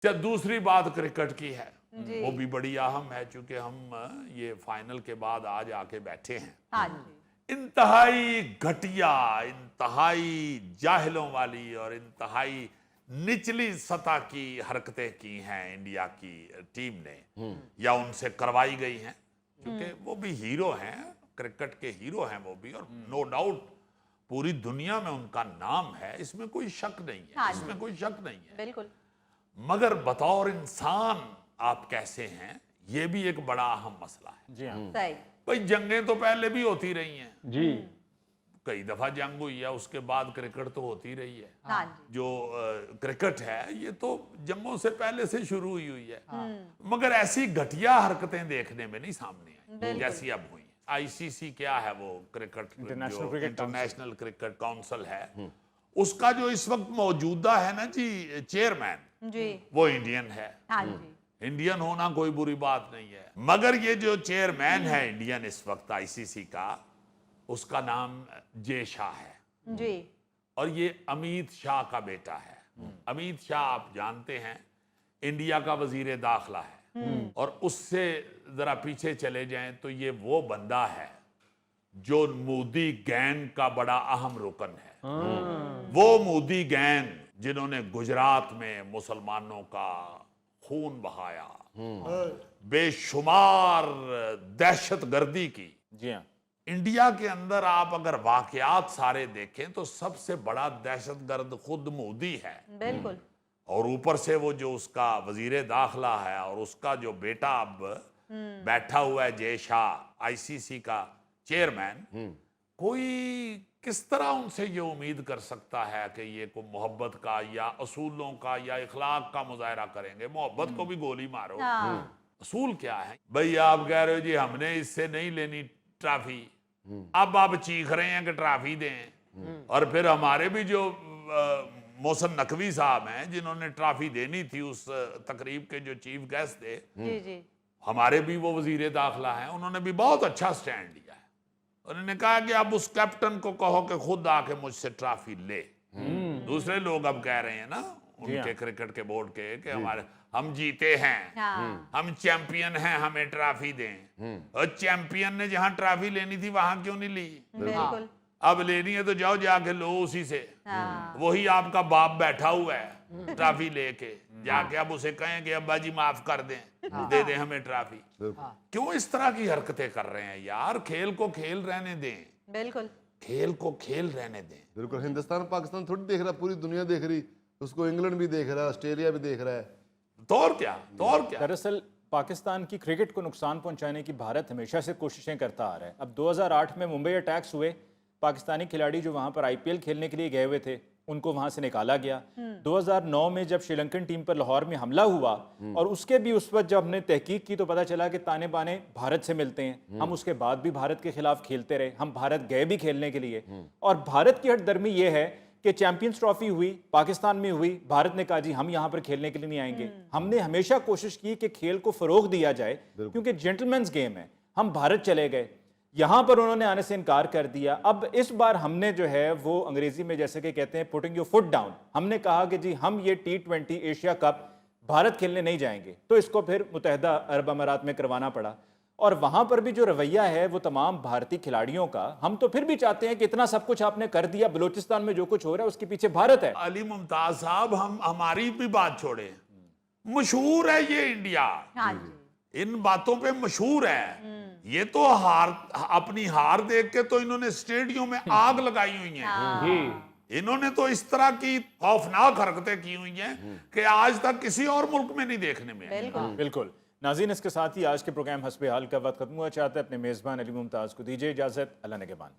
क्या दूसरी बात क्रिकेट की है, वो भी बड़ी अहम है, चूंकि हम ये फाइनल के बाद आज आके बैठे हैं। हाँ जी। इंतहाई घटिया, इंतहाई जाहिलों वाली और इंतहाई निचली सतह की हरकतें की हैं इंडिया की टीम ने, या उनसे करवाई गई हैं, क्योंकि वो भी हीरो हैं, क्रिकेट के हीरो हैं वो भी, और नो डाउट पूरी दुनिया में उनका नाम है, इसमें कोई शक नहीं है। हाँ इसमें कोई शक नहीं है। बिल्कुल। मगर बतौर इंसान आप कैसे हैं, ये भी एक बड़ा अहम मसला है। जी हाँ। सही। भाई जंगें तो पहले भी होती रही हैं, जी। कई दफा जंग हुई है, उसके बाद क्रिकेट तो होती रही है। हाँ जी। जो क्रिकेट है ये तो जंगों से पहले से शुरू हुई है। मगर ऐसी घटिया हरकतें देखने में नहीं सामने आई बिल्कुल। जैसी अब हुई। आईसीसी क्या है, वो क्रिकेट इंटरनेशनल क्रिकेट काउंसिल है, उसका जो इस वक्त मौजूदा है ना जी चेयरमैन, जी। वो इंडियन है। हाँ जी। इंडियन होना कोई बुरी बात नहीं है, मगर ये जो चेयरमैन है इंडियन इस वक्त आईसीसी का, उसका नाम जय शाह है जी। और ये अमित शाह का बेटा है। अमित शाह आप जानते हैं इंडिया का वजीर दाखिला है, और उससे जरा पीछे चले जाएं तो ये वो बंदा है जो मोदी गैंग का बड़ा अहम रुकन है। वो मोदी गैंग जिन्होंने गुजरात में मुसलमानों का खून बहाया, बेशुमार दहशतगर्दी की। जी हाँ। इंडिया के अंदर आप अगर वाकयात सारे देखें तो सबसे बड़ा दहशतगर्द खुद मोदी है, बिल्कुल। और ऊपर से वो जो उसका वजीर दाखिला है और उसका जो बेटा अब बैठा हुआ है जय शाह आईसीसी का चेयरमैन, कोई किस तरह उनसे ये उम्मीद कर सकता है कि ये को मोहब्बत का या असूलों का या इखलाक का मुजाहरा करेंगे। मोहब्बत को भी गोली मारो, असूल क्या है भाई? आप कह रहे हो जी हमने इससे नहीं लेनी ट्रॉफी, अब आप चीख रहे हैं कि ट्रॉफी दें, और फिर हमारे भी जो मोहसिन नकवी साहब हैं जिन्होंने ट्रॉफी देनी थी, उस तकरीब के जो चीफ गेस्ट थे, जी जी। हमारे भी वो वजीर दाखिला हैं, उन्होंने भी बहुत अच्छा स्टैंड लिया है। उन्होंने कहा कि अब उस कैप्टन को कहो कि खुद आके मुझसे ट्रॉफी ले। दूसरे लोग अब कह रहे हैं ना उनके क्रिकेट के बोर्ड के कि हमारे हम जीते हैं, हम चैंपियन हैं, हमें ट्रॉफी दें। और चैंपियन ने जहां ट्रॉफी लेनी थी वहां क्यों नहीं ली? बिल्कुल। अब लेनी है तो जाओ जाके लो उसी से। वही आपका बाप बैठा हुआ है ट्रॉफी लेके, जाके अब उसे कहें कि अब्बा जी माफ कर दें, दे दें हमें ट्रॉफी। क्यों इस तरह की हरकतें कर रहे हैं यार? खेल को खेल रहने दें, बिल्कुल। खेल को खेल रहने दें। बिल्कुल। हिंदुस्तान पाकिस्तान थोड़ी देख रहा, पूरी दुनिया देख रही, उसको इंग्लैंड भी देख रहा है, ऑस्ट्रेलिया भी देख रहा है। तो और क्या, तो और क्या। दरअसल पाकिस्तान की क्रिकेट को नुकसान पहुंचाने की भारत हमेशा से कोशिशें करता आ रहा है। अब 2008 में मुंबई अटैक्स हुए, पाकिस्तानी खिलाड़ी जो वहां पर आईपीएल खेलने के लिए गए हुए थे उनको वहां से निकाला गया। 2009 में जब श्रीलंकन टीम पर लाहौर में हमला हुआ, और उसके भी उस वक्त जब हमने तहकीक की तो पता चला कि ताने बाने भारत से मिलते हैं। हम उसके बाद भी भारत के खिलाफ खेलते रहे, हम भारत गए भी खेलने के लिए। और भारत की हटदर्मी ये है कि चैंपियंस ट्रॉफी हुई, पाकिस्तान में हुई, भारत ने कहा जी हम यहाँ पर खेलने के लिए नहीं आएंगे। हमने हमेशा कोशिश की कि खेल को फरोग दिया जाए, क्योंकि जेंटलमैन्स गेम है। हम भारत चले गए, यहाँ पर उन्होंने आने से इनकार कर दिया। अब इस बार हमने जो है वो अंग्रेजी में जैसे कि कहते हैं पुटिंग योर फुट डाउन, हमने कहा कि जी हम ये T20 एशिया कप भारत खेलने नहीं जाएंगे, तो इसको फिर मुत्तहिदा अरब अमारात में करवाना पड़ा। और वहां पर भी जो रवैया है वो तमाम भारतीय खिलाड़ियों का, हम तो फिर भी चाहते हैं कि इतना सब कुछ आपने कर दिया, बलूचिस्तान में जो कुछ हो रहा है उसके पीछे भारत है। अली मुमताज साहब, हम हमारी भी बात छोड़े, मशहूर है ये इंडिया, हाँ जी। इन बातों पे मशहूर है। ये तो अपनी हार देख के तो इन्होंने स्टेडियम में आग लगाई हुई है। इन्होंने तो इस तरह की खौफनाक हरकतें की हुई हैं कि आज तक किसी और मुल्क में नहीं देखने में आई। बिल्कुल। नाज़रीन, इसके साथ ही आज के प्रोग्राम हस्बे हाल का वक्त खत्म हुआ। चाहते हैं अपने मेज़बान अली मुमताज़ को दीजिए इजाज़त। अल्लाह ने के बाद।